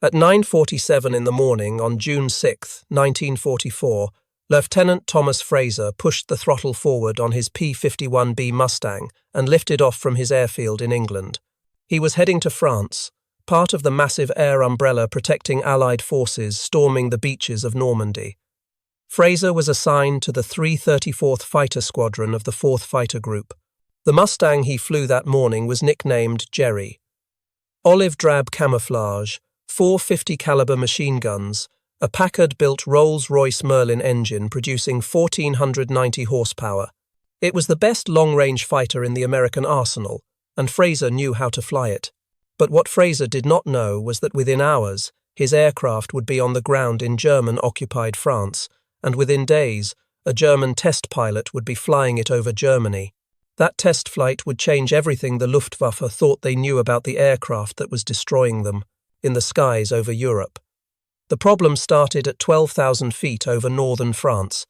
At 9:47 in the morning on June 6, 1944, Lieutenant Thomas Fraser pushed the throttle forward on his P-51B Mustang and lifted off from his airfield in England. He was heading to France, part of the massive air umbrella protecting Allied forces storming the beaches of Normandy. Fraser was assigned to the 334th Fighter Squadron of the 4th Fighter Group. The Mustang he flew that morning was nicknamed Jerry. Olive drab camouflage, 450 caliber machine guns, a Packard-built Rolls-Royce Merlin engine producing 1,490 horsepower. It was the best long-range fighter in the American arsenal, and Fraser knew how to fly it. But what Fraser did not know was that within hours, his aircraft would be on the ground in German-occupied France, and within days, a German test pilot would be flying it over Germany. That test flight would change everything the Luftwaffe thought they knew about the aircraft that was destroying them, in the skies over Europe. The problem started at 12,000 feet over northern France.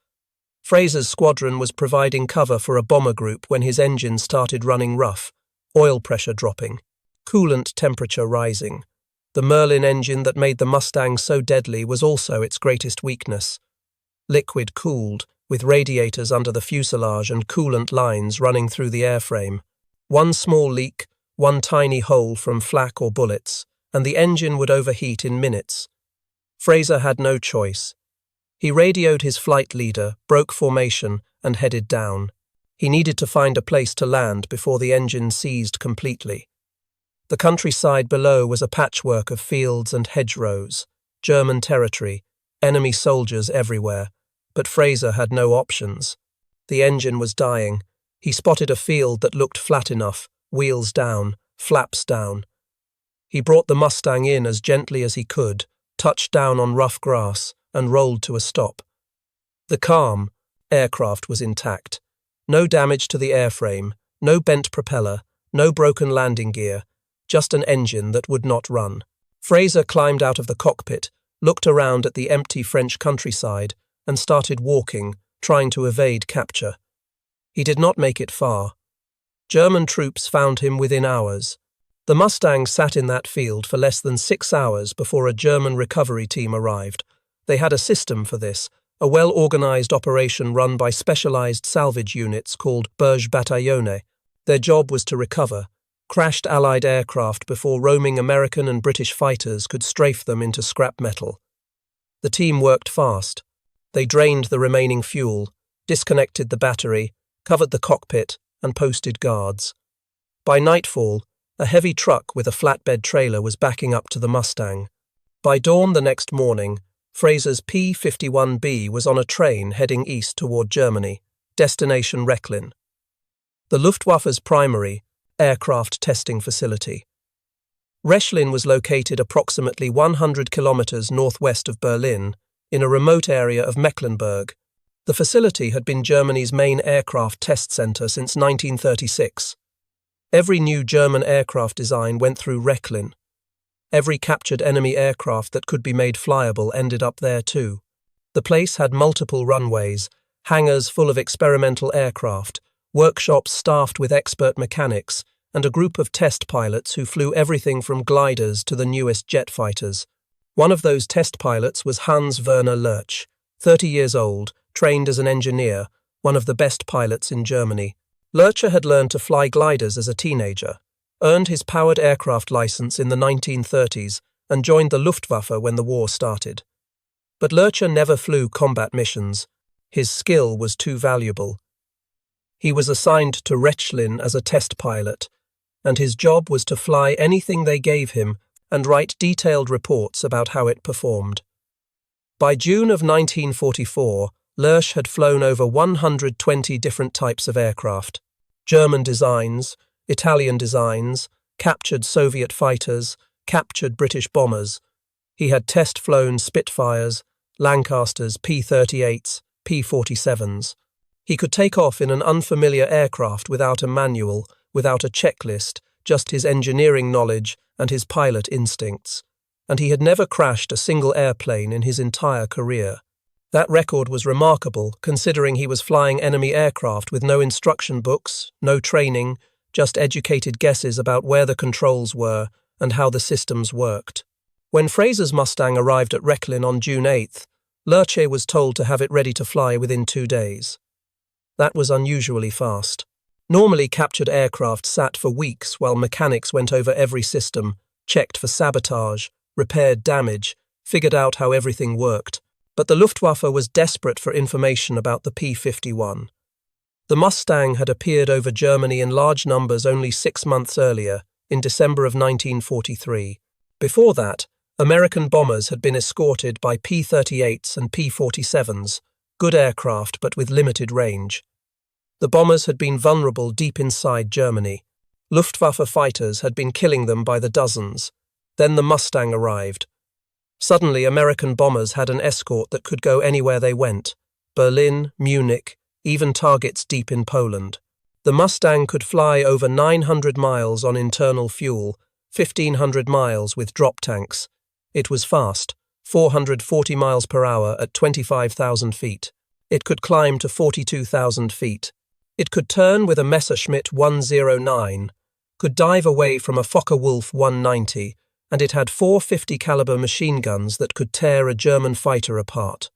Fraser's squadron was providing cover for a bomber group when his engine started running rough, oil pressure dropping, coolant temperature rising. The Merlin engine that made the Mustang so deadly was also its greatest weakness. Liquid cooled, with radiators under the fuselage and coolant lines running through the airframe. One small leak, one tiny hole from flak or bullets, and the engine would overheat in minutes. Fraser had no choice. He radioed his flight leader, broke formation, and headed down. He needed to find a place to land before the engine seized completely. The countryside below was a patchwork of fields and hedgerows, German territory, enemy soldiers everywhere, but Fraser had no options. The engine was dying. He spotted a field that looked flat enough, wheels down, flaps down. He brought the Mustang in as gently as he could, touched down on rough grass, and rolled to a stop. The calm aircraft was intact. No damage to the airframe, no bent propeller, no broken landing gear, just an engine that would not run. Fraser climbed out of the cockpit, looked around at the empty French countryside, and started walking, trying to evade capture. He did not make it far. German troops found him within hours. The Mustang sat in that field for less than 6 hours before a German recovery team arrived. They had a system for this, a well-organized operation run by specialized salvage units called Bergbataillone. Their job was to recover crashed Allied aircraft before roaming American and British fighters could strafe them into scrap metal. The team worked fast. They drained the remaining fuel, disconnected the battery, covered the cockpit, and posted guards. By nightfall, a heavy truck with a flatbed trailer was backing up to the Mustang. By dawn the next morning, Fraser's P-51B was on a train heading east toward Germany, destination Rechlin. The Luftwaffe's primary aircraft testing facility. Rechlin was located approximately 100 kilometers northwest of Berlin, in a remote area of Mecklenburg. The facility had been Germany's main aircraft test center since 1936. Every new German aircraft design went through Rechlin. Every captured enemy aircraft that could be made flyable ended up there too. The place had multiple runways, hangars full of experimental aircraft, workshops staffed with expert mechanics, and a group of test pilots who flew everything from gliders to the newest jet fighters. One of those test pilots was Hans-Werner Lerche, 30 years old, trained as an engineer, one of the best pilots in Germany. Lerche had learned to fly gliders as a teenager, earned his powered aircraft license in the 1930s, and joined the Luftwaffe when the war started. But Lerche never flew combat missions. His skill was too valuable. He was assigned to Rechlin as a test pilot, and his job was to fly anything they gave him and write detailed reports about how it performed. By June of 1944, Lerche had flown over 120 different types of aircraft. German designs, Italian designs, captured Soviet fighters, captured British bombers. He had test-flown Spitfires, Lancasters, P-38s, P-47s. He could take off in an unfamiliar aircraft without a manual, without a checklist, just his engineering knowledge and his pilot instincts. And he had never crashed a single airplane in his entire career. That record was remarkable, considering he was flying enemy aircraft with no instruction books, no training, just educated guesses about where the controls were and how the systems worked. When Fraser's Mustang arrived at Rechlin on June 8th, Lerche was told to have it ready to fly within 2 days. That was unusually fast. Normally, captured aircraft sat for weeks while mechanics went over every system, checked for sabotage, repaired damage, figured out how everything worked. But the Luftwaffe was desperate for information about the P-51. The Mustang had appeared over Germany in large numbers only 6 months earlier, in December of 1943. Before that, American bombers had been escorted by P-38s and P-47s, good aircraft but with limited range. The bombers had been vulnerable deep inside Germany. Luftwaffe fighters had been killing them by the dozens. Then the Mustang arrived. Suddenly, American bombers had an escort that could go anywhere they went: Berlin, Munich, even targets deep in Poland. The Mustang could fly over 900 miles on internal fuel, 1,500 miles with drop tanks. It was fast, 440 miles per hour at 25,000 feet. It could climb to 42,000 feet. It could turn with a Messerschmitt 109, could dive away from a Focke-Wulf 190, and it had 450 caliber machine guns that could tear a German fighter apart.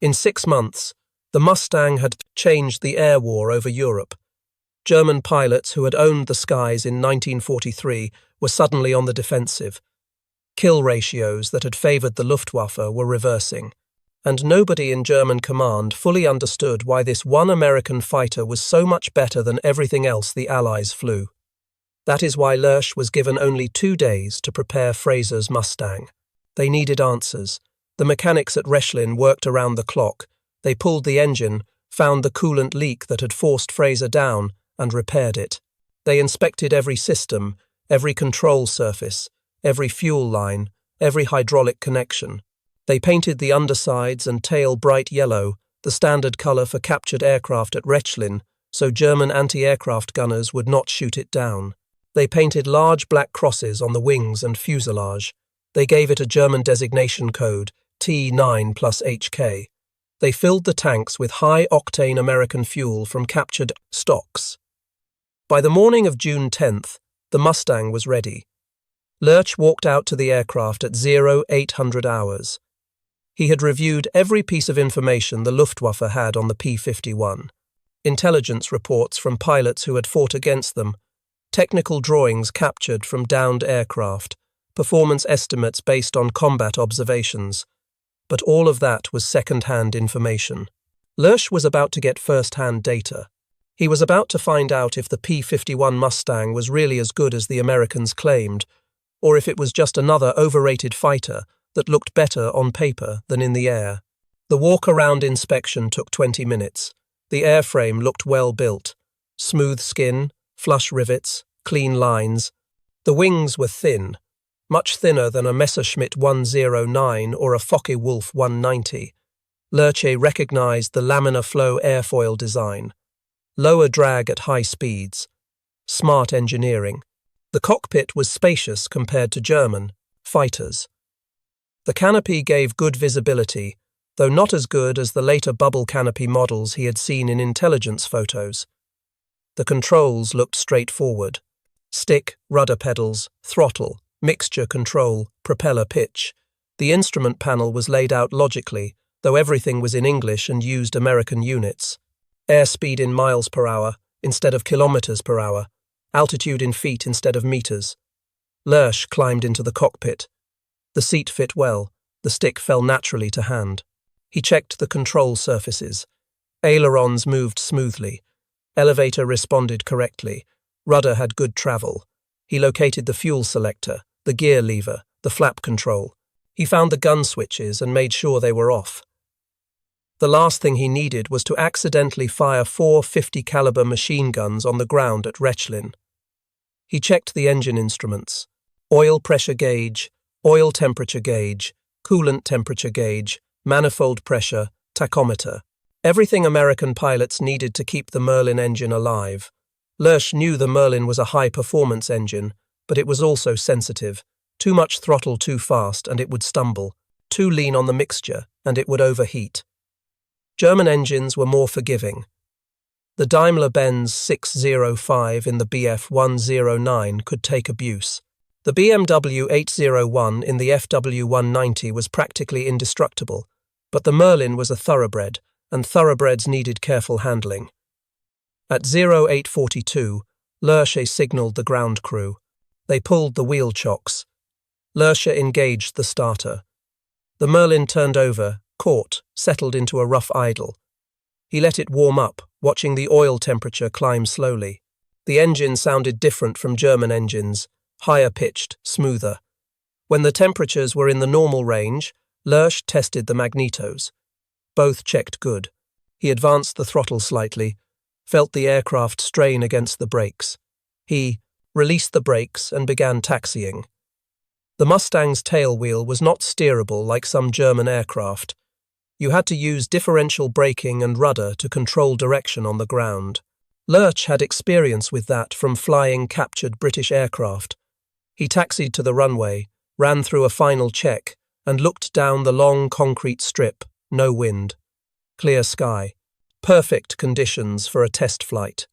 In 6 months, the Mustang had changed the air war over Europe. German pilots who had owned the skies in 1943 were suddenly on the defensive. Kill ratios that had favored the Luftwaffe were reversing, and nobody in German command fully understood why this one American fighter was so much better than everything else the Allies flew. That is why Lerche was given only 2 days to prepare Fraser's Mustang. They needed answers. The mechanics at Rechlin worked around the clock. They pulled the engine, found the coolant leak that had forced Fraser down, and repaired it. They inspected every system, every control surface, every fuel line, every hydraulic connection. They painted the undersides and tail bright yellow, the standard color for captured aircraft at Rechlin, so German anti-aircraft gunners would not shoot it down. They painted large black crosses on the wings and fuselage. They gave it a German designation code, T9 plus HK. They filled the tanks with high-octane American fuel from captured stocks. By the morning of June 10th, the Mustang was ready. Lerche walked out to the aircraft at 0800 hours. He had reviewed every piece of information the Luftwaffe had on the P-51. Intelligence reports from pilots who had fought against them, technical drawings captured from downed aircraft, performance estimates based on combat observations. But all of that was second-hand information. Lerche was about to get first-hand data. He was about to find out if the P-51 Mustang was really as good as the Americans claimed, or if it was just another overrated fighter that looked better on paper than in the air. The walk-around inspection took 20 minutes. The airframe looked well built. Smooth skin, flush rivets, clean lines. The wings were thin, much thinner than a Messerschmitt 109 or a Focke-Wulf 190. Lerche recognized the laminar flow airfoil design. Lower drag at high speeds. Smart engineering. The cockpit was spacious compared to German fighters. The canopy gave good visibility, though not as good as the later bubble canopy models he had seen in intelligence photos. The controls looked straightforward. Stick, rudder pedals, throttle, mixture control, propeller pitch. The instrument panel was laid out logically, though everything was in English and used American units. Airspeed in miles per hour instead of kilometers per hour. Altitude in feet instead of meters. Lerche climbed into the cockpit. The seat fit well. The stick fell naturally to hand. He checked the control surfaces. Ailerons moved smoothly. Elevator responded correctly. Rudder had good travel. He located the fuel selector, the gear lever, the flap control. He found the gun switches and made sure they were off. The last thing he needed was to accidentally fire 450 caliber machine guns on the ground at Rechlin. He checked the engine instruments: oil pressure gauge, oil temperature gauge, coolant temperature gauge, manifold pressure, tachometer. Everything American pilots needed to keep the Merlin engine alive. Lerche knew the Merlin was a high-performance engine, but it was also sensitive. Too much throttle too fast and it would stumble. Too lean on the mixture and it would overheat. German engines were more forgiving. The Daimler-Benz 605 in the Bf 109 could take abuse. The BMW 801 in the FW190 was practically indestructible, but the Merlin was a thoroughbred, and thoroughbreds needed careful handling. At 0842, Lerche signaled the ground crew. They pulled the wheel chocks. Lerche engaged the starter. The Merlin turned over, caught, settled into a rough idle. He let it warm up, watching the oil temperature climb slowly. The engine sounded different from German engines, higher pitched, smoother. When the temperatures were in the normal range, Lerche tested the magnetos. Both checked good. He advanced the throttle slightly, felt the aircraft strain against the brakes. He released the brakes and began taxiing. The Mustang's tailwheel was not steerable like some German aircraft. You had to use differential braking and rudder to control direction on the ground. Lerche had experience with that from flying captured British aircraft. He taxied to the runway, ran through a final check, and looked down the long concrete strip. No wind. Clear sky. Perfect conditions for a test flight.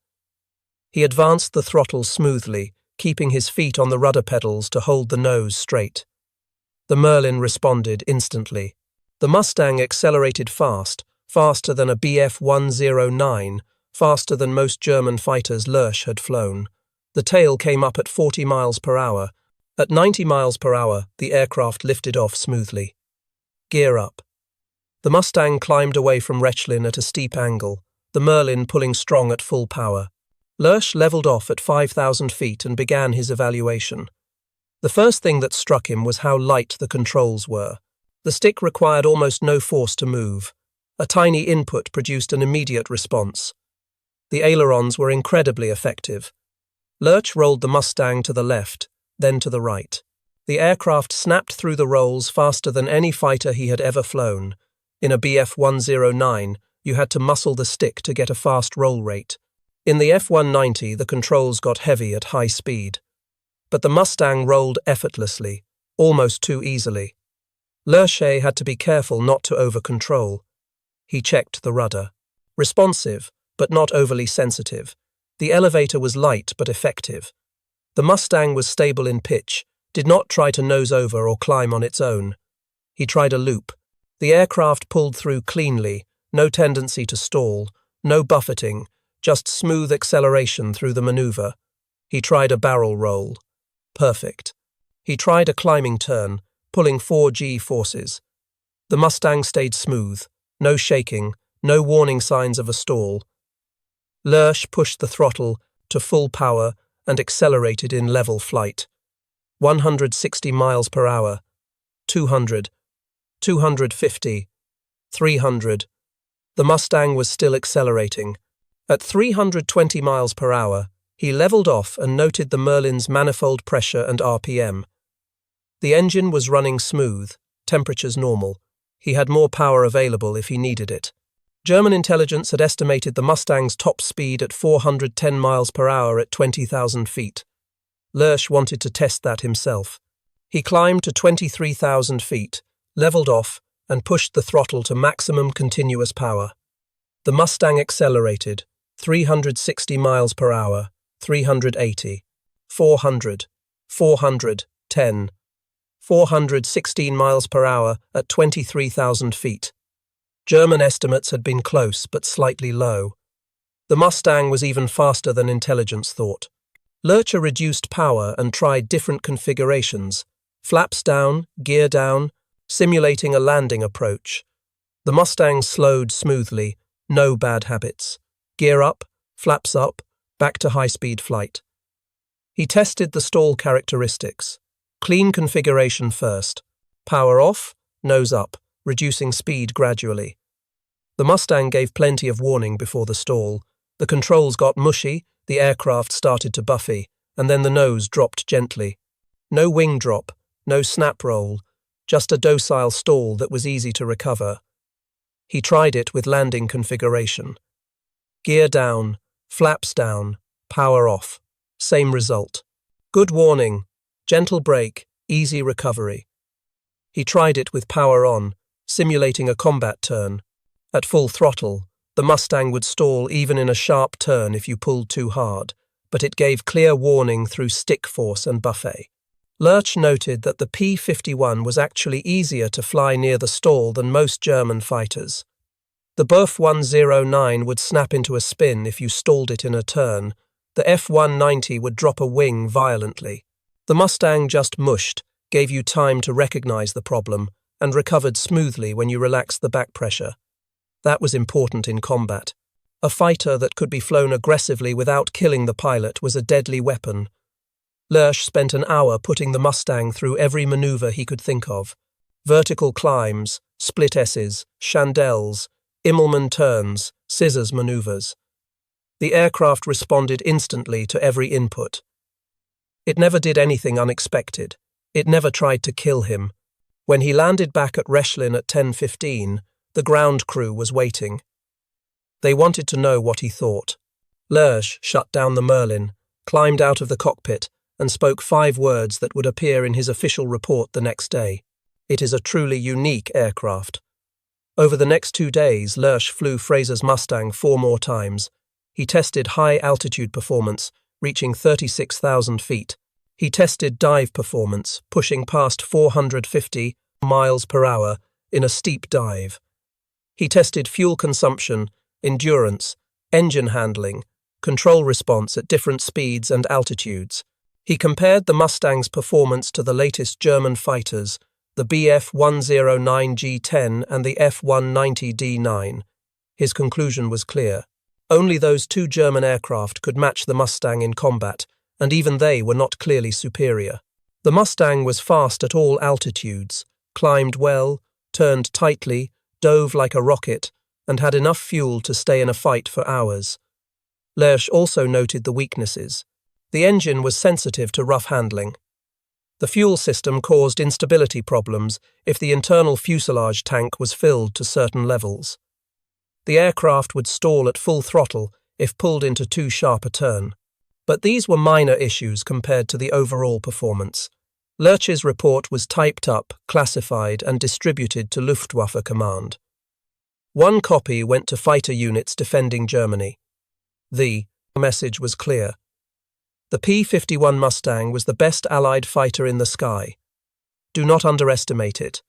He advanced the throttle smoothly, keeping his feet on the rudder pedals to hold the nose straight. The Merlin responded instantly. The Mustang accelerated fast, faster than a Bf-109, faster than most German fighters Lerche had flown. The tail came up at 40 miles per hour. At 90 miles per hour, the aircraft lifted off smoothly. Gear up. The Mustang climbed away from Rechlin at a steep angle, the Merlin pulling strong at full power. Lerche leveled off at 5,000 feet and began his evaluation. The first thing that struck him was how light the controls were. The stick required almost no force to move. A tiny input produced an immediate response. The ailerons were incredibly effective. Lerche rolled the Mustang to the left, then to the right. The aircraft snapped through the rolls faster than any fighter he had ever flown. In a Bf-109, you had to muscle the stick to get a fast roll rate. In the F-190, the controls got heavy at high speed. But the Mustang rolled effortlessly, almost too easily. Lerche had to be careful not to over-control. He checked the rudder. Responsive, but not overly sensitive. The elevator was light but effective. The Mustang was stable in pitch, did not try to nose over or climb on its own. He tried a loop. The aircraft pulled through cleanly, no tendency to stall, no buffeting, just smooth acceleration through the maneuver. He tried a barrel roll. Perfect. He tried a climbing turn, pulling 4G forces. The Mustang stayed smooth, no shaking, no warning signs of a stall. Lerche pushed the throttle to full power and accelerated in level flight. 160 miles per hour, 200, 250, 300. The Mustang was still accelerating. At 320 miles per hour, he leveled off and noted the Merlin's manifold pressure and RPM. The engine was running smooth, temperatures normal. He had more power available if he needed it. German intelligence had estimated the Mustang's top speed at 410 miles per hour at 20,000 feet. Lerche wanted to test that himself. He climbed to 23,000 feet, leveled off, and pushed the throttle to maximum continuous power. The Mustang accelerated, 360 miles per hour, 380, 400, 410, 416 miles per hour at 23,000 feet. German estimates had been close but slightly low. The Mustang was even faster than intelligence thought. Lerche reduced power and tried different configurations, flaps down, gear down, simulating a landing approach. The Mustang slowed smoothly, no bad habits. Gear up, flaps up, back to high-speed flight. He tested the stall characteristics. Clean configuration first. Power off, nose up, reducing speed gradually. The Mustang gave plenty of warning before the stall. The controls got mushy, the aircraft started to buffy, and then the nose dropped gently. No wing drop, no snap roll, just a docile stall that was easy to recover. He tried it with landing configuration. Gear down, flaps down, power off. Same result. Good warning, gentle brake, easy recovery. He tried it with power on, simulating a combat turn. At full throttle, the Mustang would stall even in a sharp turn if you pulled too hard, but it gave clear warning through stick force and buffet. Lerche noted that the P-51 was actually easier to fly near the stall than most German fighters. The Bf 109 would snap into a spin if you stalled it in a turn. The F-190 would drop a wing violently. The Mustang just mushed, gave you time to recognize the problem, and recovered smoothly when you relaxed the back pressure. That was important in combat. A fighter that could be flown aggressively without killing the pilot was a deadly weapon. Lerche spent an hour putting the Mustang through every maneuver he could think of. Vertical climbs, split S's, chandelles, Immelmann turns, scissors maneuvers. The aircraft responded instantly to every input. It never did anything unexpected. It never tried to kill him. When he landed back at Rechlin at 10:15, the ground crew was waiting. They wanted to know what he thought. Lerche shut down the Merlin, climbed out of the cockpit, and spoke 5 words that would appear in his official report the next day. It is a truly unique aircraft. Over the next 2 days, Lerche flew Fraser's Mustang 4 more times. He tested high-altitude performance, reaching 36,000 feet. He tested dive performance, pushing past 450 miles per hour in a steep dive. He tested fuel consumption, endurance, engine handling, control response at different speeds and altitudes. He compared the Mustang's performance to the latest German fighters, the Bf 109G10 and the F-190D9. His conclusion was clear. Only those 2 German aircraft could match the Mustang in combat, and even they were not clearly superior. The Mustang was fast at all altitudes, climbed well, turned tightly, dove like a rocket, and had enough fuel to stay in a fight for hours. Lerche also noted the weaknesses. The engine was sensitive to rough handling. The fuel system caused instability problems if the internal fuselage tank was filled to certain levels. The aircraft would stall at full throttle if pulled into too sharp a turn. But these were minor issues compared to the overall performance. Lerche's report was typed up, classified, and distributed to Luftwaffe Command. 1 copy went to fighter units defending Germany. The message was clear. The P-51 Mustang was the best Allied fighter in the sky. Do not underestimate it.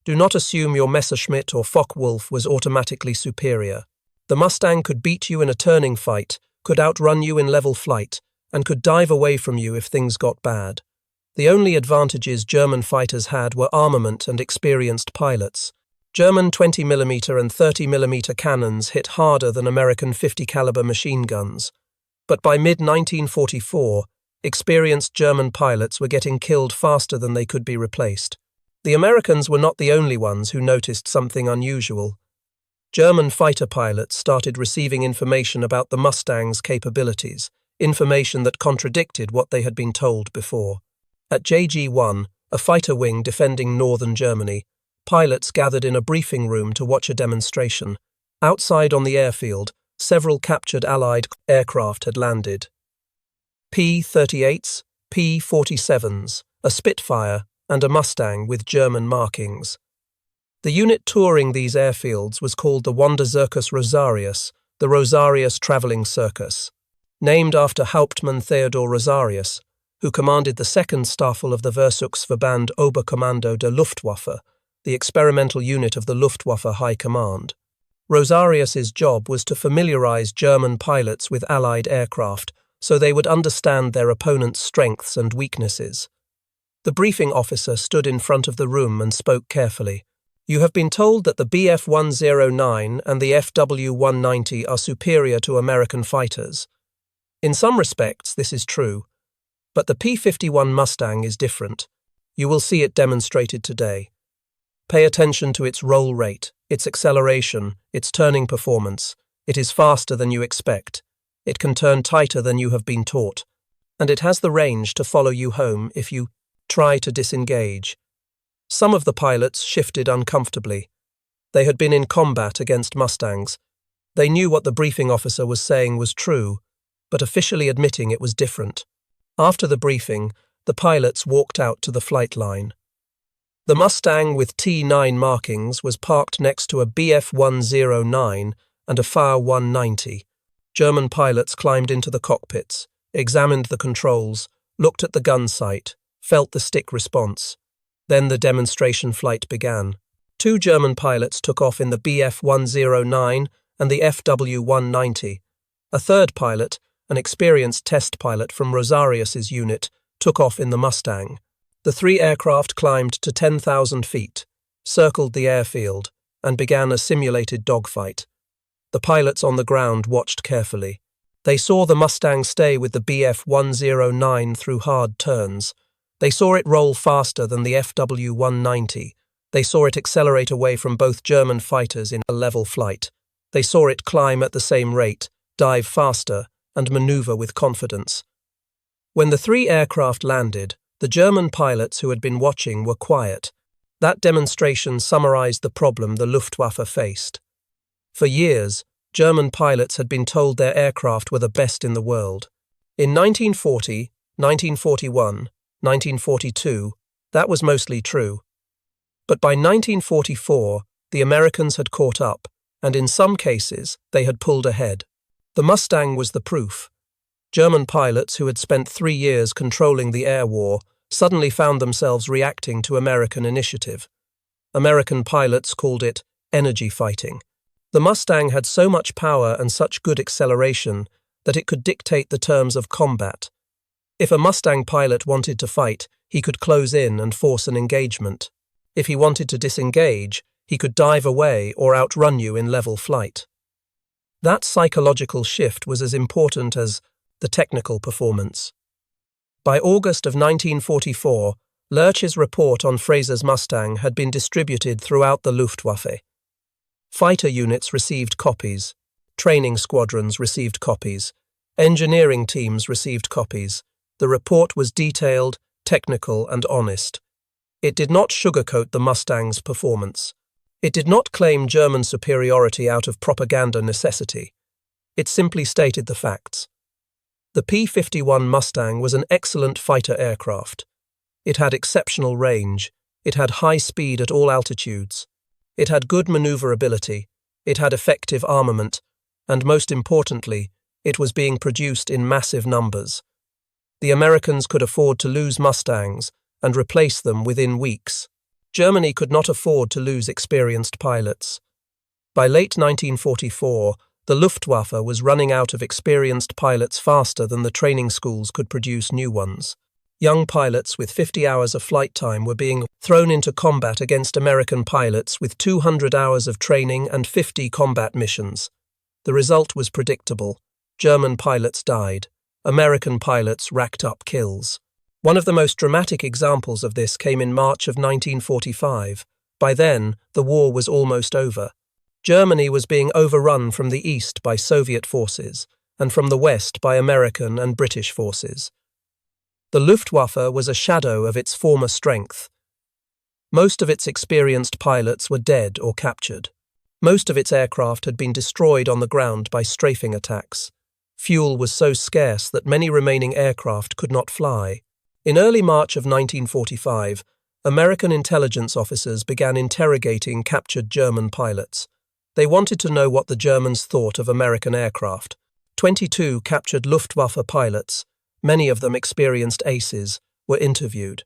Do not assume your Messerschmitt or Focke-Wulf was automatically superior. The Mustang could beat you in a turning fight, could outrun you in level flight, and could dive away from you if things got bad. The only advantages German fighters had were armament and experienced pilots. German 20mm and 30mm cannons hit harder than American 50 caliber machine guns. But by mid-1944, experienced German pilots were getting killed faster than they could be replaced. The Americans were not the only ones who noticed something unusual. German fighter pilots started receiving information about the Mustang's capabilities, information that contradicted what they had been told before. At JG-1, a fighter wing defending northern Germany, pilots gathered in a briefing room to watch a demonstration. Outside on the airfield, several captured Allied aircraft had landed. P-38s, P-47s, a Spitfire, and a Mustang with German markings. The unit touring these airfields was called the Wanderzirkus Rosarius, the Rosarius Travelling Circus, named after Hauptmann Theodor Rosarius, who commanded the 2nd Staffel of the Versuchsverband Oberkommando der Luftwaffe, the experimental unit of the Luftwaffe High Command. Rosarius's job was to familiarize German pilots with Allied aircraft so they would understand their opponent's strengths and weaknesses. The briefing officer stood in front of the room and spoke carefully. You have been told that the Bf 109 and the FW 190 are superior to American fighters. In some respects, this is true. But the P-51 Mustang is different. You will see it demonstrated today. Pay attention to its roll rate, its acceleration, its turning performance. It is faster than you expect. It can turn tighter than you have been taught. And it has the range to follow you home if you try to disengage. Some of the pilots shifted uncomfortably. They had been in combat against Mustangs. They knew what the briefing officer was saying was true, but officially admitting it was different. After the briefing, the pilots walked out to the flight line. The Mustang with T9 markings was parked next to a Bf 109 and a FA 190. German pilots climbed into the cockpits, examined the controls, looked at the gun sight, felt the stick response. Then the demonstration flight began. 2 German pilots took off in the Bf-109 and the FW-190. A third pilot, an experienced test pilot from Rosarius's unit, took off in the Mustang. The 3 aircraft climbed to 10,000 feet, circled the airfield, and began a simulated dogfight. The pilots on the ground watched carefully. They saw the Mustang stay with the Bf-109 through hard turns. They saw it roll faster than the FW-190. They saw it accelerate away from both German fighters in a level flight. They saw it climb at the same rate, dive faster, and maneuver with confidence. When the 3 aircraft landed, the German pilots who had been watching were quiet. That demonstration summarized the problem the Luftwaffe faced. For years, German pilots had been told their aircraft were the best in the world. In 1940, 1941, 1942, that was mostly true. But by 1944, the Americans had caught up, and in some cases, they had pulled ahead. The Mustang was the proof. German pilots who had spent 3 years controlling the air war suddenly found themselves reacting to American initiative. American pilots called it energy fighting. The Mustang had so much power and such good acceleration that it could dictate the terms of combat. If a Mustang pilot wanted to fight, he could close in and force an engagement. If he wanted to disengage, he could dive away or outrun you in level flight. That psychological shift was as important as the technical performance. By August of 1944, Lerche's report on Fraser's Mustang had been distributed throughout the Luftwaffe. Fighter units received copies, training squadrons received copies, engineering teams received copies. The report was detailed, technical, and honest. It did not sugarcoat the Mustang's performance. It did not claim German superiority out of propaganda necessity. It simply stated the facts. The P-51 Mustang was an excellent fighter aircraft. It had exceptional range. It had high speed at all altitudes. It had good maneuverability. It had effective armament. And most importantly, it was being produced in massive numbers. The Americans could afford to lose Mustangs and replace them within weeks. Germany could not afford to lose experienced pilots. By late 1944, the Luftwaffe was running out of experienced pilots faster than the training schools could produce new ones. Young pilots with 50 hours of flight time were being thrown into combat against American pilots with 200 hours of training and 50 combat missions. The result was predictable. German pilots died. American pilots racked up kills. One of the most dramatic examples of this came in March of 1945. By then, the war was almost over. Germany was being overrun from the east by Soviet forces, and from the west by American and British forces. The Luftwaffe was a shadow of its former strength. Most of its experienced pilots were dead or captured. Most of its aircraft had been destroyed on the ground by strafing attacks. Fuel was so scarce that many remaining aircraft could not fly. In early March of 1945, American intelligence officers began interrogating captured German pilots. They wanted to know what the Germans thought of American aircraft. 22 captured Luftwaffe pilots, many of them experienced aces, were interviewed.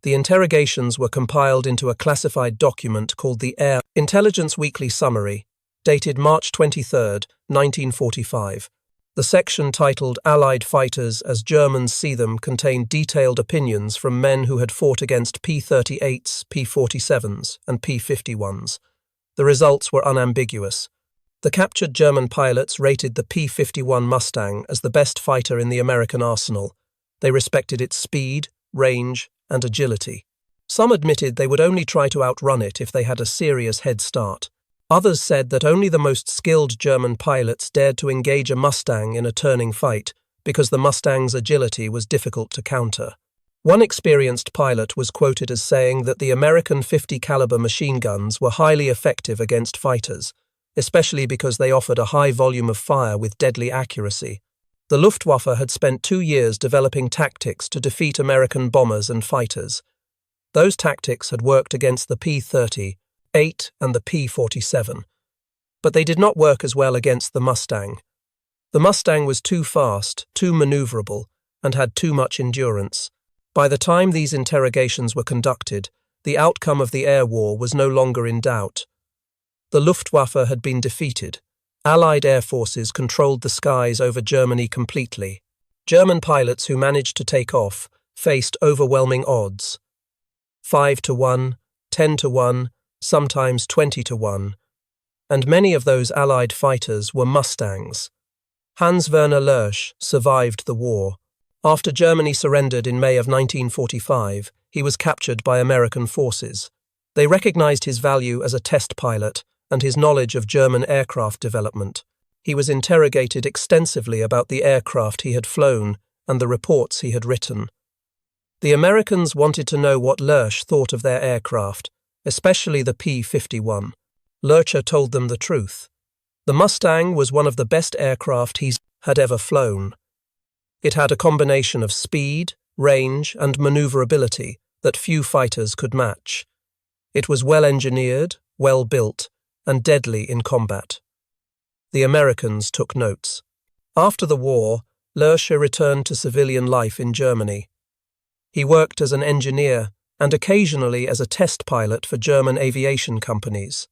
The interrogations were compiled into a classified document called the Air Intelligence Weekly Summary, dated March 23, 1945. The section titled Allied Fighters as Germans See Them contained detailed opinions from men who had fought against P-38s, P-47s, and P-51s. The results were unambiguous. The captured German pilots rated the P-51 Mustang as the best fighter in the American arsenal. They respected its speed, range, and agility. Some admitted they would only try to outrun it if they had a serious head start. Others said that only the most skilled German pilots dared to engage a Mustang in a turning fight because the Mustang's agility was difficult to counter. One experienced pilot was quoted as saying that the American .50 caliber machine guns were highly effective against fighters, especially because they offered a high volume of fire with deadly accuracy. The Luftwaffe had spent 2 years developing tactics to defeat American bombers and fighters. Those tactics had worked against the P-38 and the P-47, but they did not work as well against the Mustang. The Mustang was too fast, too maneuverable, and had too much endurance. By the time these interrogations were conducted, the outcome of the air war was no longer in doubt. The Luftwaffe had been defeated. Allied air forces controlled the skies over Germany completely. German pilots who managed to take off faced overwhelming odds. 5-1, 10-1, sometimes 20-1. And many of those Allied fighters were Mustangs. Hans-Werner Lerche survived the war. After Germany surrendered in May of 1945, he was captured by American forces. They recognized his value as a test pilot and his knowledge of German aircraft development. He was interrogated extensively about the aircraft he had flown and the reports he had written. The Americans wanted to know what Lerche thought of their aircraft, especially the P-51. Lerche told them the truth. The Mustang was one of the best aircraft he had ever flown. It had a combination of speed, range, and maneuverability that few fighters could match. It was well-engineered, well-built, and deadly in combat. The Americans took notes. After the war, Lerche returned to civilian life in Germany. He worked as an engineer and occasionally as a test pilot for German aviation companies.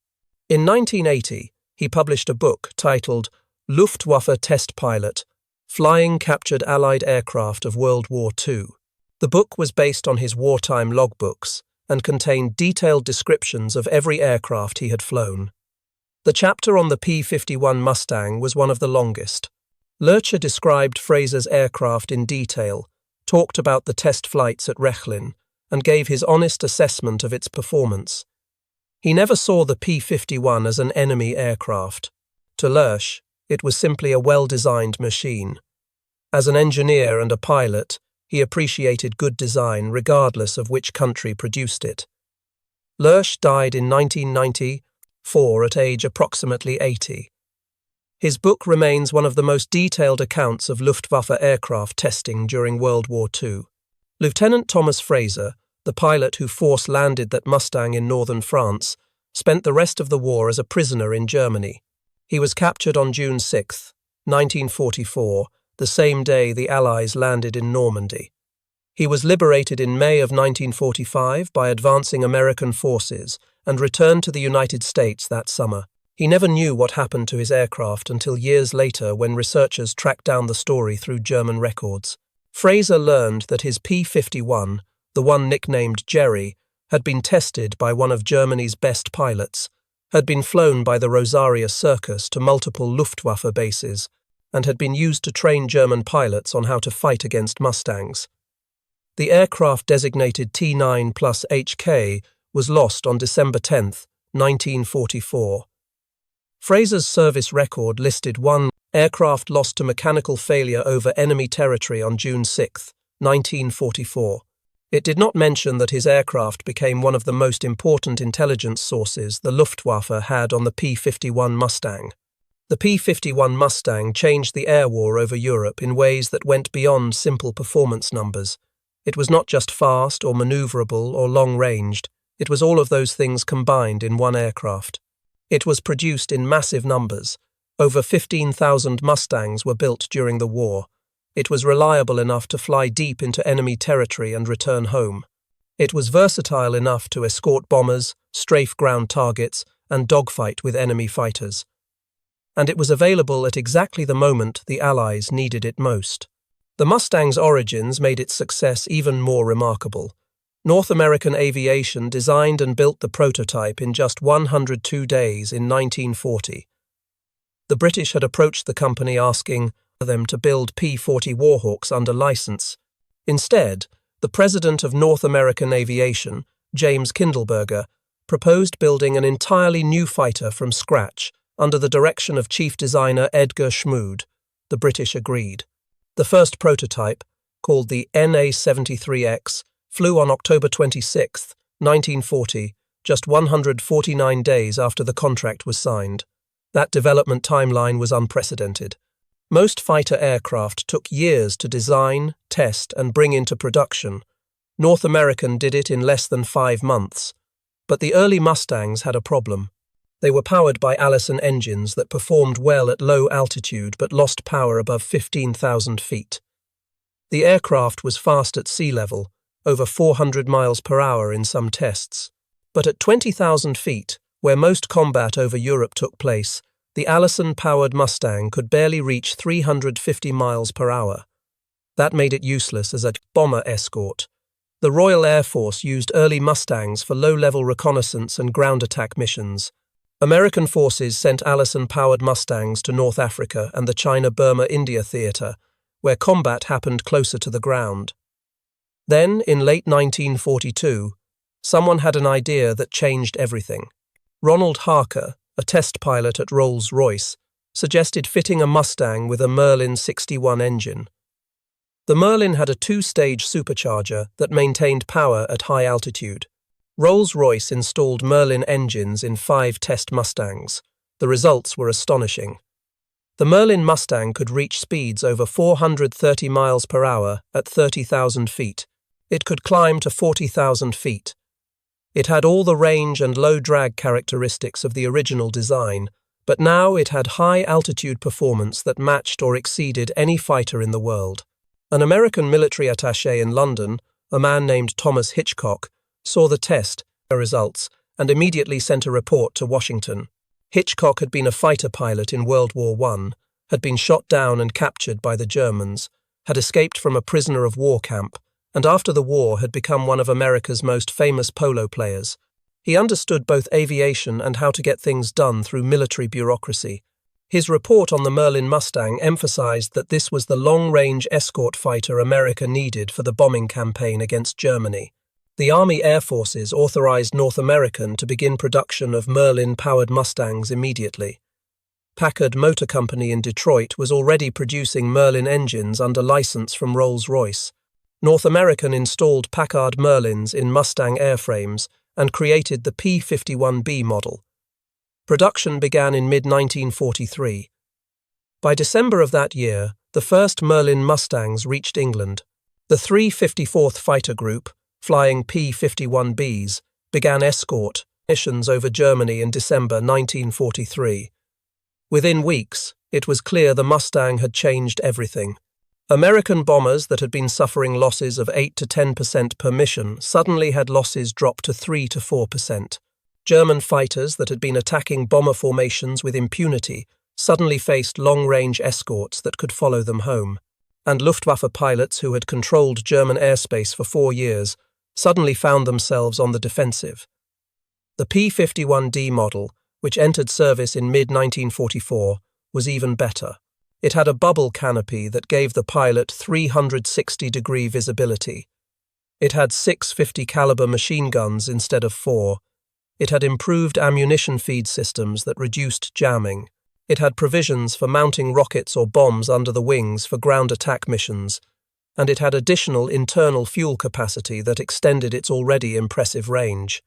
In 1980, he published a book titled Luftwaffe Test Pilot, Flying Captured Allied Aircraft of World War II. The book was based on his wartime logbooks and contained detailed descriptions of every aircraft he had flown. The chapter on the P-51 Mustang was one of the longest. Lerche described Fraser's aircraft in detail, talked about the test flights at Rechlin, and gave his honest assessment of its performance. He never saw the P-51 as an enemy aircraft. To Lerche, it was simply a well-designed machine. As an engineer and a pilot, he appreciated good design regardless of which country produced it. Lerche died in 1994 at age approximately 80. His book remains one of the most detailed accounts of Luftwaffe aircraft testing during World War II. Lieutenant Thomas Fraser, the pilot who force-landed that Mustang in northern France, spent the rest of the war as a prisoner in Germany. He was captured on June 6, 1944, the same day the Allies landed in Normandy. He was liberated in May of 1945 by advancing American forces and returned to the United States that summer. He never knew what happened to his aircraft until years later when researchers tracked down the story through German records. Fraser learned that his P-51, the one nicknamed Jerry, had been tested by one of Germany's best pilots, had been flown by the Rosarius circus to multiple Luftwaffe bases, and had been used to train German pilots on how to fight against Mustangs. The aircraft designated T9 plus HK was lost on December 10, 1944. Fraser's service record listed one aircraft lost to mechanical failure over enemy territory on June 6, 1944. It did not mention that his aircraft became one of the most important intelligence sources the Luftwaffe had on the P-51 Mustang. The P-51 Mustang changed the air war over Europe in ways that went beyond simple performance numbers. It was not just fast or maneuverable or long-ranged, it was all of those things combined in one aircraft. It was produced in massive numbers. Over 15,000 Mustangs were built during the war. It was reliable enough to fly deep into enemy territory and return home. It was versatile enough to escort bombers, strafe ground targets, and dogfight with enemy fighters. And it was available at exactly the moment the Allies needed it most. The Mustang's origins made its success even more remarkable. North American Aviation designed and built the prototype in just 102 days in 1940. The British had approached the company asking them to build P-40 Warhawks under license. Instead, the president of North American Aviation, James Kindleberger, proposed building an entirely new fighter from scratch under the direction of chief designer Edgar Schmood. The British agreed. The first prototype, called the NA-73X, flew on October 26, 1940, just 149 days after the contract was signed. That development timeline was unprecedented. Most fighter aircraft took years to design, test, and bring into production. North American did it in less than 5 months. But the early Mustangs had a problem. They were powered by Allison engines that performed well at low altitude but lost power above 15,000 feet. The aircraft was fast at sea level, over 400 miles per hour in some tests. But at 20,000 feet, where most combat over Europe took place, the Allison-powered Mustang could barely reach 350 miles per hour. That made it useless as a bomber escort. The Royal Air Force used early Mustangs for low-level reconnaissance and ground attack missions. American forces sent Allison-powered Mustangs to North Africa and the China-Burma-India theater, where combat happened closer to the ground. Then, in late 1942, someone had an idea that changed everything. Ronald Harker, a test pilot at Rolls-Royce, suggested fitting a Mustang with a Merlin 61 engine. The Merlin had a two-stage supercharger that maintained power at high altitude. Rolls-Royce installed Merlin engines in 5 test Mustangs. The results were astonishing. The Merlin Mustang could reach speeds over 430 miles per hour at 30,000 feet. It could climb to 40,000 feet. It had all the range and low drag characteristics of the original design, but now it had high-altitude performance that matched or exceeded any fighter in the world. An American military attaché in London, a man named Thomas Hitchcock, saw the test results and immediately sent a report to Washington. Hitchcock had been a fighter pilot in World War I, had been shot down and captured by the Germans, had escaped from a prisoner of war camp, and after the war had become one of America's most famous polo players. He understood both aviation and how to get things done through military bureaucracy. His report on the Merlin Mustang emphasized that this was the long-range escort fighter America needed for the bombing campaign against Germany. The Army Air Forces authorized North American to begin production of Merlin-powered Mustangs immediately. Packard Motor Company in Detroit was already producing Merlin engines under license from Rolls-Royce. North American installed Packard Merlins in Mustang airframes and created the P-51B model. Production began in mid-1943. By December of that year, the first Merlin Mustangs reached England. The 354th Fighter Group, flying P-51Bs, began escort missions over Germany in December 1943. Within weeks, it was clear the Mustang had changed everything. American bombers that had been suffering losses of 8 to 10% per mission suddenly had losses drop to 3 to 4%. German fighters that had been attacking bomber formations with impunity suddenly faced long-range escorts that could follow them home. And Luftwaffe pilots who had controlled German airspace for 4 years suddenly found themselves on the defensive. The P-51D model, which entered service in mid-1944, was even better. It had a bubble canopy that gave the pilot 360-degree visibility. It had 650 caliber machine guns instead of 4. It had improved ammunition feed systems that reduced jamming. It had provisions for mounting rockets or bombs under the wings for ground attack missions, and it had additional internal fuel capacity that extended its already impressive range.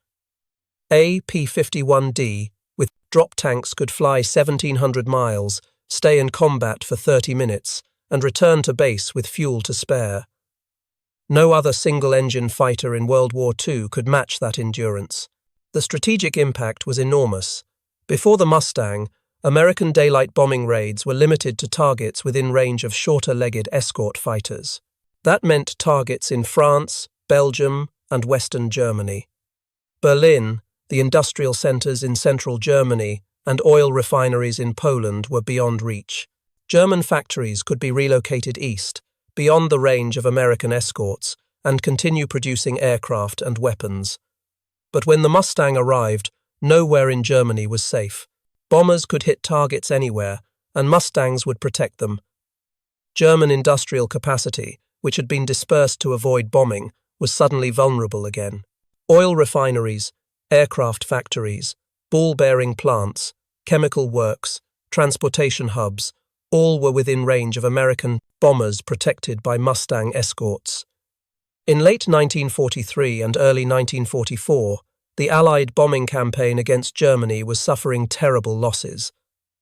A P-51D, with drop tanks, could fly 1,700 miles, stay in combat for 30 minutes, and return to base with fuel to spare. No other single-engine fighter in World War II could match that endurance. The strategic impact was enormous. Before the Mustang, American daylight bombing raids were limited to targets within range of shorter-legged escort fighters. That meant targets in France, Belgium, and Western Germany. Berlin, the industrial centers in central Germany, and oil refineries in Poland were beyond reach. German factories could be relocated east, beyond the range of American escorts, and continue producing aircraft and weapons. But when the Mustang arrived, nowhere in Germany was safe. Bombers could hit targets anywhere, and Mustangs would protect them. German industrial capacity, which had been dispersed to avoid bombing, was suddenly vulnerable again. Oil refineries, aircraft factories, ball-bearing plants, chemical works, transportation hubs, all were within range of American bombers protected by Mustang escorts. In late 1943 and early 1944, the Allied bombing campaign against Germany was suffering terrible losses.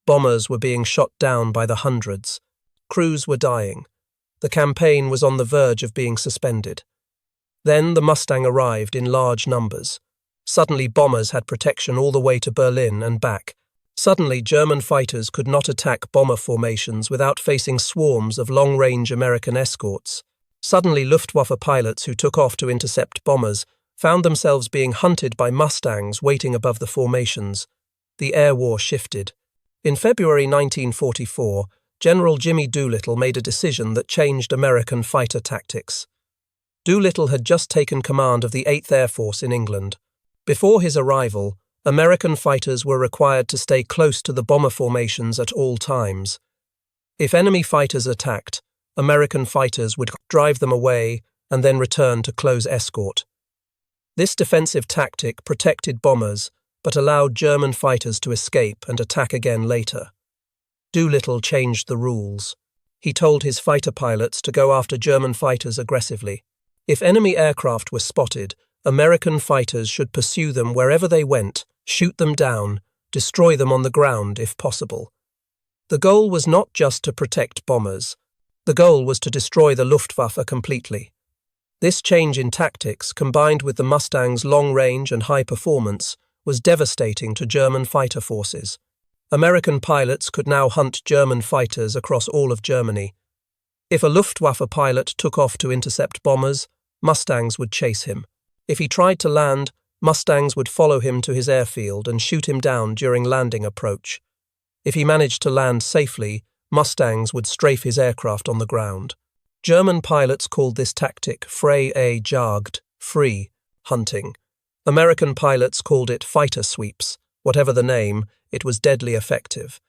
Bombers were being shot down by the hundreds. Crews were dying. The campaign was on the verge of being suspended. Then the Mustang arrived in large numbers. Suddenly bombers had protection all the way to Berlin and back. Suddenly German fighters could not attack bomber formations without facing swarms of long-range American escorts. Suddenly, Luftwaffe pilots who took off to intercept bombers found themselves being hunted by Mustangs waiting above the formations. The air war shifted. In February 1944, General Jimmy Doolittle made a decision that changed American fighter tactics. Doolittle had just taken command of the 8th Air Force in England. Before his arrival, American fighters were required to stay close to the bomber formations at all times. If enemy fighters attacked, American fighters would drive them away and then return to close escort. This defensive tactic protected bombers but allowed German fighters to escape and attack again later. Doolittle changed the rules. He told his fighter pilots to go after German fighters aggressively. If enemy aircraft were spotted, American fighters should pursue them wherever they went, shoot them down, destroy them on the ground if possible. The goal was not just to protect bombers. The goal was to destroy the Luftwaffe completely. This change in tactics, combined with the Mustang's long range and high performance, was devastating to German fighter forces. American pilots could now hunt German fighters across all of Germany. If a Luftwaffe pilot took off to intercept bombers, Mustangs would chase him. If he tried to land, Mustangs would follow him to his airfield and shoot him down during landing approach. If he managed to land safely, Mustangs would strafe his aircraft on the ground. German pilots called this tactic Jagd, free hunting. American pilots called it fighter sweeps. Whatever the name, it was deadly effective.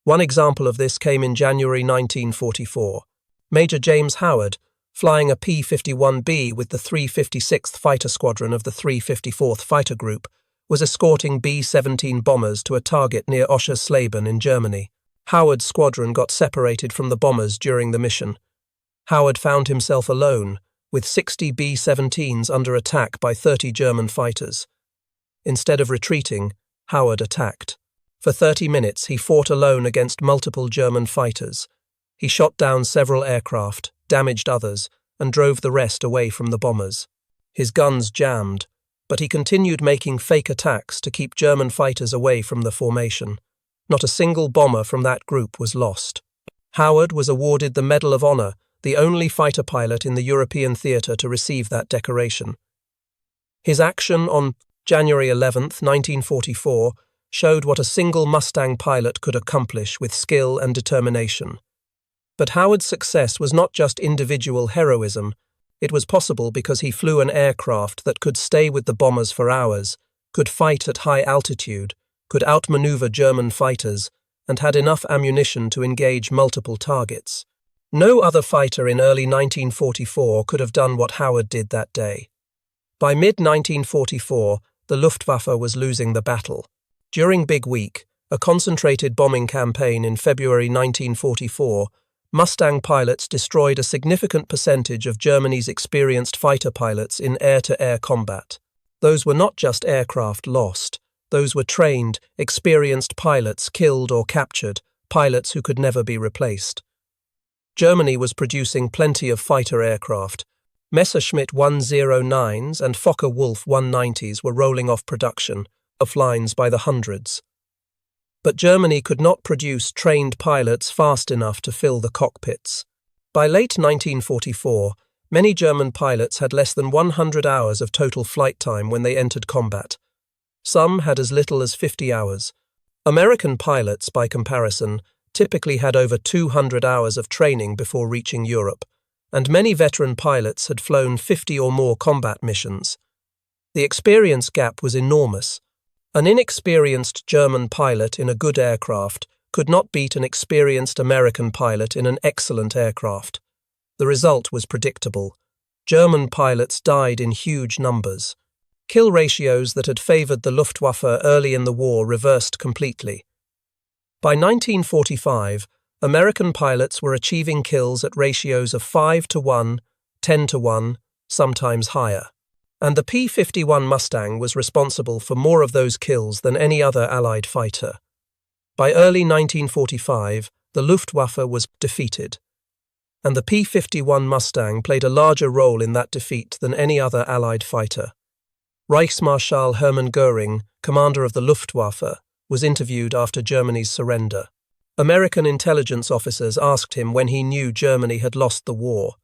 One example of this came in January 1944. Major James Howard, flying a P-51B with the 356th Fighter Squadron of the 354th Fighter Group, was escorting B-17 bombers to a target near Oschersleben in Germany. Howard's squadron got separated from the bombers during the mission. Howard found himself alone, with 60 B-17s under attack by 30 German fighters. Instead of retreating, Howard attacked. For 30 minutes, he fought alone against multiple German fighters. He shot down several aircraft, damaged others, and drove the rest away from the bombers. His guns jammed, but he continued making fake attacks to keep German fighters away from the formation. Not a single bomber from that group was lost. Howard was awarded the Medal of Honor, the only fighter pilot in the European theatre to receive that decoration. His action on January 11, 1944, showed what a single Mustang pilot could accomplish with skill and determination. But Howard's success was not just individual heroism. It was possible because he flew an aircraft that could stay with the bombers for hours, could fight at high altitude, could outmaneuver German fighters, and had enough ammunition to engage multiple targets. No other fighter in early 1944 could have done what Howard did that day. By mid-1944, the Luftwaffe was losing the battle. During Big Week, a concentrated bombing campaign in February 1944, Mustang pilots destroyed a significant percentage of Germany's experienced fighter pilots in air-to-air combat. Those were not just aircraft lost. Those were trained, experienced pilots killed or captured, pilots who could never be replaced. Germany was producing plenty of fighter aircraft. Messerschmitt 109s and Focke-Wulf 190s were rolling off production, of lines by the hundreds. But Germany could not produce trained pilots fast enough to fill the cockpits. By late 1944, many German pilots had less than 100 hours of total flight time when they entered combat. Some had as little as 50 hours. American pilots, by comparison, typically had over 200 hours of training before reaching Europe, and many veteran pilots had flown 50 or more combat missions. The experience gap was enormous. An inexperienced German pilot in a good aircraft could not beat an experienced American pilot in an excellent aircraft. The result was predictable. German pilots died in huge numbers. Kill ratios that had favored the Luftwaffe early in the war reversed completely. By 1945, American pilots were achieving kills at ratios of 5-1, 10-1, sometimes higher. And the P-51 Mustang was responsible for more of those kills than any other Allied fighter. By early 1945, the Luftwaffe was defeated, and the P-51 Mustang played a larger role in that defeat than any other Allied fighter. Reichsmarschall Hermann Göring, commander of the Luftwaffe, was interviewed after Germany's surrender. American intelligence officers asked him when he knew Germany had lost the war.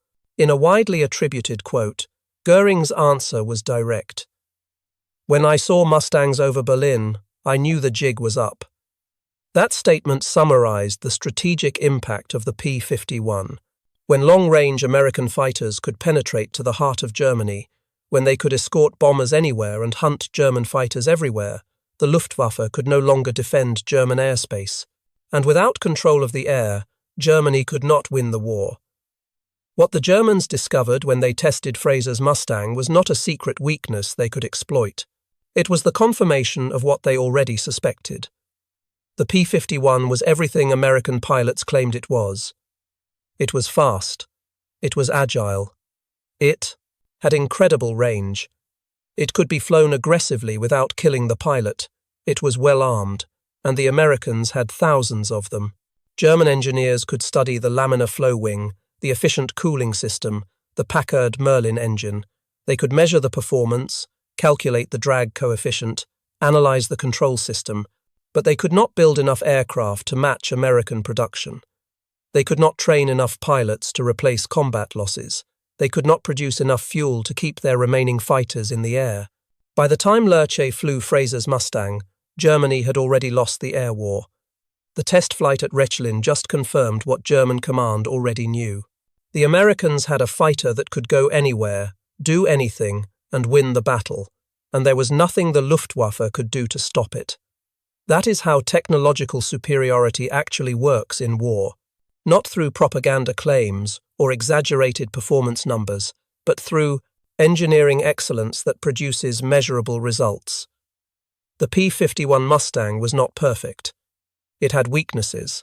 In a widely attributed quote, Göring's answer was direct. "When I saw Mustangs over Berlin, I knew the jig was up." That statement summarized the strategic impact of the P-51. When long-range American fighters could penetrate to the heart of Germany, when they could escort bombers anywhere and hunt German fighters everywhere, the Luftwaffe could no longer defend German airspace. And without control of the air, Germany could not win the war. What the Germans discovered when they tested Fraser's Mustang was not a secret weakness they could exploit. It was the confirmation of what they already suspected. The P-51 was everything American pilots claimed it was. It was fast. It was agile. It had incredible range. It could be flown aggressively without killing the pilot. It was well armed, and the Americans had thousands of them. German engineers could study the laminar flow wing, the efficient cooling system, the Packard Merlin engine. They could measure the performance, calculate the drag coefficient, analyze the control system, but they could not build enough aircraft to match American production. They could not train enough pilots to replace combat losses. They could not produce enough fuel to keep their remaining fighters in the air. By the time Lerche flew Fraser's Mustang, Germany had already lost the air war. The test flight at Rechlin just confirmed what German command already knew. The Americans had a fighter that could go anywhere, do anything, and win the battle, and there was nothing the Luftwaffe could do to stop it. That is how technological superiority actually works in war. Not through propaganda claims or exaggerated performance numbers, but through engineering excellence that produces measurable results. The P-51 Mustang was not perfect. It had weaknesses.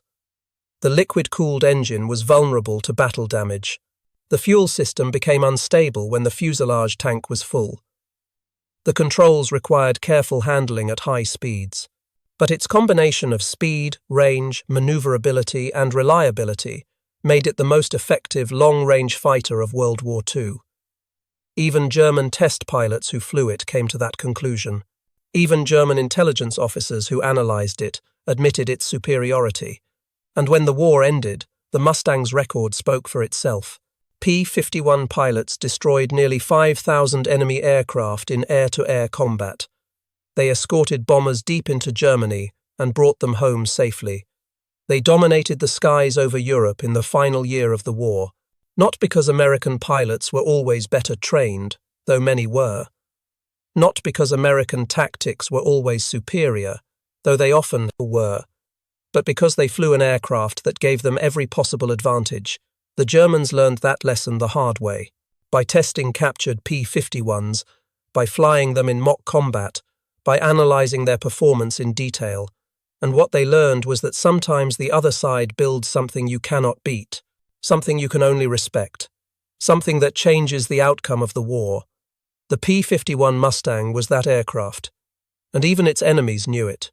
The liquid-cooled engine was vulnerable to battle damage. The fuel system became unstable when the fuselage tank was full. The controls required careful handling at high speeds. But its combination of speed, range, maneuverability, and reliability made it the most effective long-range fighter of World War II. Even German test pilots who flew it came to that conclusion. Even German intelligence officers who analyzed it admitted its superiority. And when the war ended, the Mustang's record spoke for itself. P-51 pilots destroyed nearly 5,000 enemy aircraft in air-to-air combat. They escorted bombers deep into Germany and brought them home safely. They dominated the skies over Europe in the final year of the war, not because American pilots were always better trained, though many were. Not because American tactics were always superior, though they often were, but because they flew an aircraft that gave them every possible advantage. The Germans learned that lesson the hard way, by testing captured P-51s, by flying them in mock combat, by analyzing their performance in detail. And what they learned was that sometimes the other side builds something you cannot beat, something you can only respect, something that changes the outcome of the war. The P-51 Mustang was that aircraft, and even its enemies knew it.